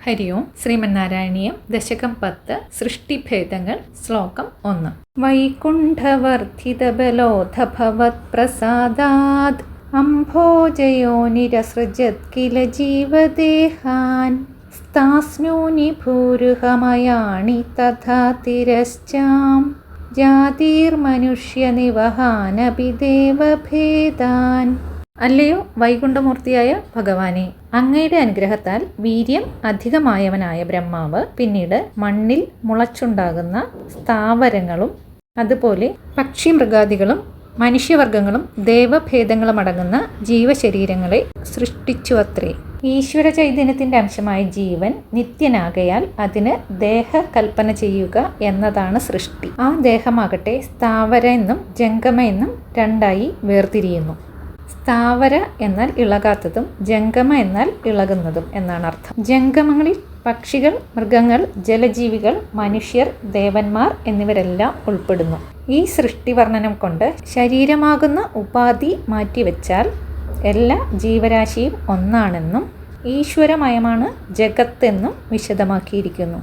ഹരി ഓം. ശ്രീമന്നാരായണീയം ദശകം 10 സൃഷ്ടിഭേദങ്ങൾ. ശ്ലോകം 1. വൈകുണ്ഠവർദ്ധിതബലോധഭവത്പ്രസാദാദ് അംഭോജയോനിരസൃജത് കില ജീവദേഹാൻ സ്താസ്മ്യൂനി ഭൂരുഹമയാണി തഥാ തിരശ്ചാം ജാതിർമനുഷ്യനിവഹാനപി ദേവഭേദാൻ. അല്ലയോ വൈകുണ്ഠമൂർത്തിയായ ഭഗവാനെ, അങ്ങയുടെ അനുഗ്രഹത്താൽ വീര്യം അധികമായവനായ ബ്രഹ്മാവ് പിന്നീട് മണ്ണിൽ മുളച്ചുണ്ടാകുന്ന സ്ഥാവരങ്ങളും അതുപോലെ പക്ഷിമൃഗാദികളും മനുഷ്യവർഗങ്ങളും ദേവഭേദങ്ങളും അടങ്ങുന്ന ജീവശരീരങ്ങളെ സൃഷ്ടിച്ചു അത്രേ. ഈശ്വര ചൈതന്യത്തിൻ്റെ അംശമായ ജീവൻ നിത്യനാകയാൽ അതിന് ദേഹകൽപ്പന ചെയ്യുക എന്നതാണ് സൃഷ്ടി. ആ ദേഹമാകട്ടെ സ്ഥാവര എന്നും ജംഗമ എന്നും രണ്ടായി വേർതിരിയുന്നു. സ്ഥാവര എന്നാൽ ഇളകാത്തതും ജംഗമ എന്നാൽ ഇളകുന്നതും എന്നാണ് അർത്ഥം. ജംഗമങ്ങളിൽ പക്ഷികൾ, മൃഗങ്ങൾ, ജലജീവികൾ, മനുഷ്യർ, ദേവന്മാർ എന്നിവരെല്ലാം ഉൾപ്പെടുന്നു. ഈ സൃഷ്ടിവർണ്ണനം കൊണ്ട് ശരീരമാകുന്ന ഉപാധി മാറ്റിവെച്ചാൽ എല്ലാ ജീവരാശിയും ഒന്നാണെന്നും ഈശ്വരമയമാണ് ജഗത്തെന്നും വിശദമാക്കിയിരിക്കുന്നു.